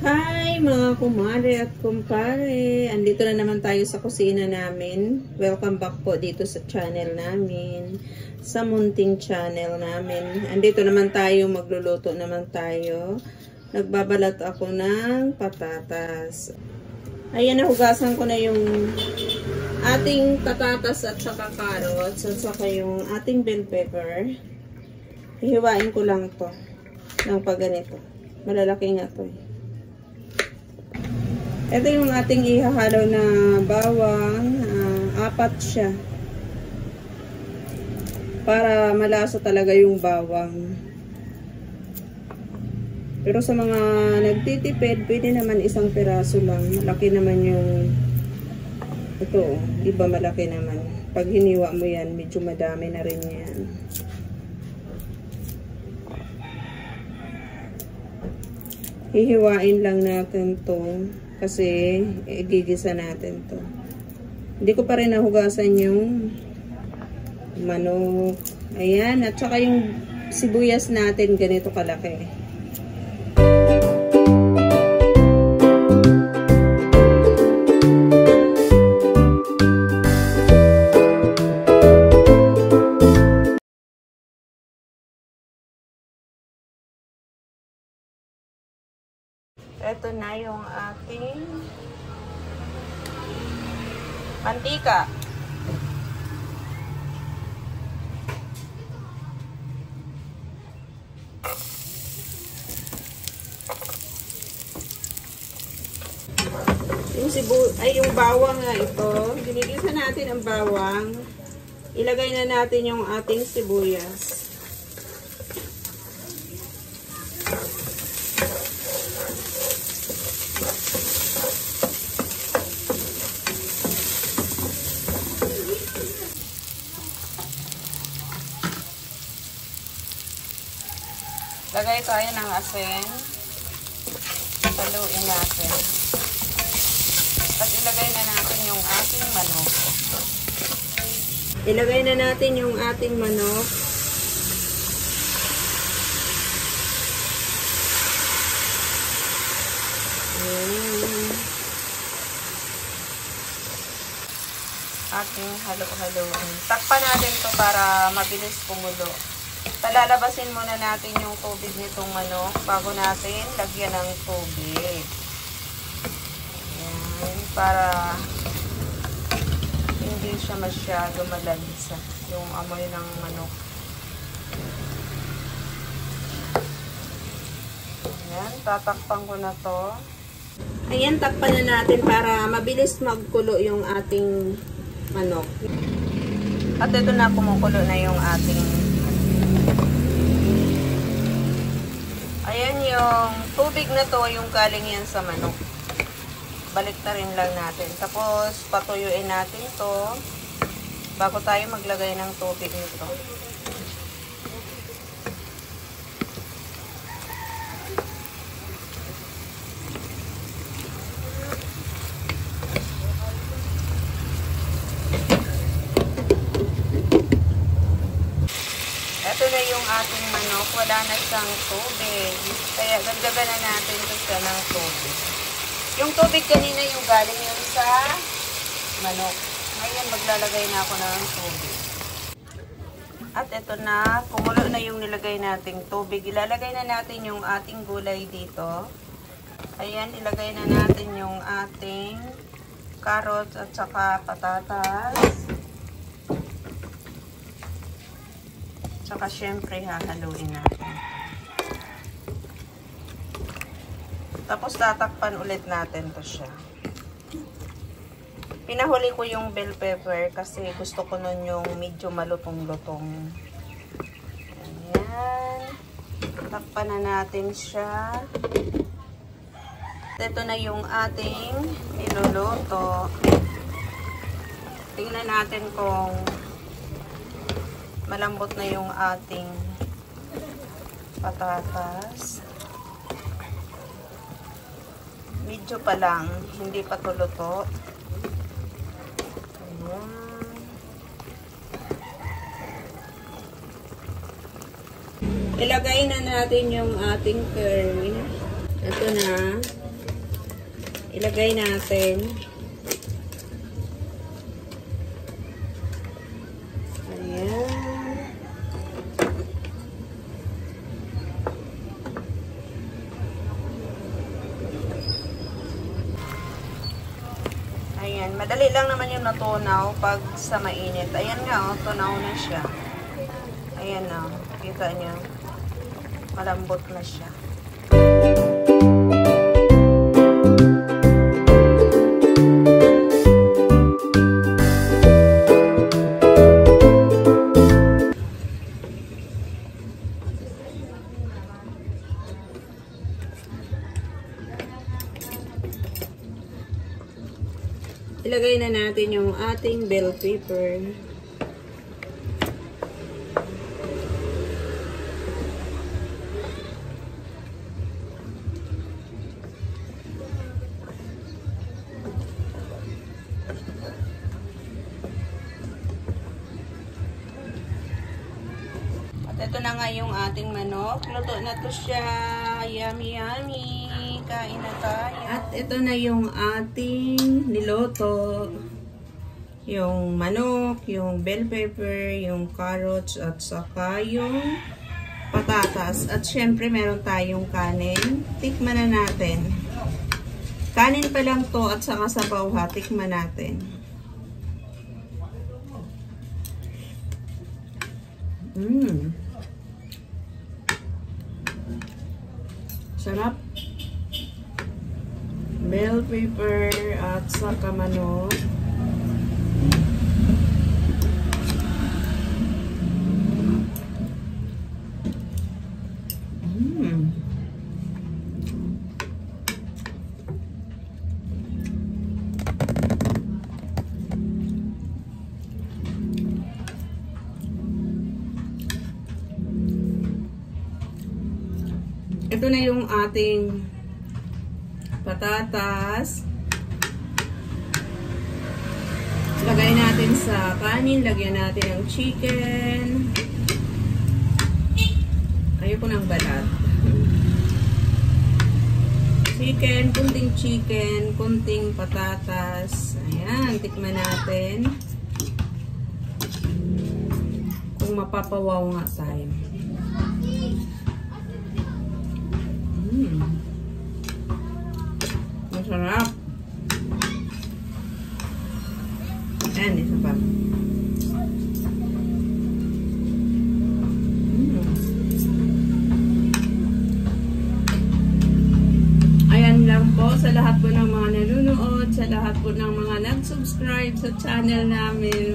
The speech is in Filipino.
Hi mga kumare at kumpare! Andito na naman tayo sa kusina namin. Welcome back po dito sa channel namin. Sa munting channel namin. Andito naman tayo, magluluto naman tayo. Nagbabalat ako ng patatas. Ayan, nahugasan ko na yung ating patatas at saka carrots at saka yung ating bell pepper. Hihiwain ko lang to ng pagganito. Malalaki nga to eh. Ito yung ating ihahalo na bawang, apat siya. Para malasa talaga yung bawang. Pero sa mga nagtitipid, pwede naman isang piraso lang. Malaki naman yung ito, iba malaki naman. Pag hiniwa mo yan, medyo madami na rin yan. Hihiwain lang natin to. Kasi, igigisa natin to. Hindi ko pa rin nahugasan yung manok. Ayan. At saka yung sibuyas natin, ganito kalaki. Ito na yung ating mantika. Yung bawang nga ito. Ginigisa natin ang bawang. Ilagay na natin yung ating sibuyas. Lagay tayo ng asin. Haluin natin. At ilagay na natin yung ating manok. Ilagay na natin yung ating manok. Ating halo-haloin. Takpan natin to para mabilis kumulo. Palalabasin muna natin yung tubig nitong manok bago natin lagyan ng tubig. Ayan, para hindi siya masyado malansa yung amoy ng manok. Ayan, tatakpan ko na to. Ayan, takpan na natin para mabilis magkulo yung ating manok. At ito na, kumukulo na yung ating. Ayan, yung tubig na to, yung galing yan sa manok. Balik na rin lang natin. Tapos, patuyuin natin to bago tayo maglagay ng tubig nito. Ito na yung ating manok. Wala na siyang tubig. Kaya dagdagan na natin ito siya ng tubig. Yung tubig kanina yung galing yun sa manok. Ngayon maglalagay na ako ng tubig. At ito na. Kumulo na yung nilagay nating tubig. Ilalagay na natin yung ating gulay dito. Ayan, ilagay na natin yung ating carrots at saka patatas. Saka syempre hahaluin natin. Tapos tatakpan ulit natin to siya. Pinahuli ko yung bell pepper kasi gusto ko nun yung medyo malutong-lutong. Ayan. Takpan na natin siya. Ito na yung ating niluluto. Tingnan natin kung malambot na yung ating patatas. Medyo pa lang, hindi pa tuluto. Ayan. Ilagay na natin yung ating curry. Ito na. Ilagay natin. Ayan. Ayan. Madali lang naman yung natunaw pag sa mainit. Ayan nga, oh, tunaw na siya. Ayan na. Kita niyo. Malambot na siya. Ilagay na natin yung ating bell pepper. At ito na nga yung ating manok. Luto na to siya. Yummy, yummy. Kain na tayo. At ito na yung ating niloto. Yung manok, yung bell pepper, yung carrots, at saka yung patatas. At syempre meron tayong kanin. Tikman na natin. Kanin pa lang to at saka sabaw ha. Tikman natin. Sarap. Bell pepper at saka manok. Ito na yung ating patatas. Lagay natin sa kanin. Lagyan natin ng chicken. Ayoko ng balat. Chicken, kunting patatas. Ayan, tikman natin. Kung mapapawaw nga tayo. Masarap. Ayan, isa pa. Ayan lang po sa lahat po ng mga nanonood, sa lahat po ng mga nag-subscribe sa channel namin.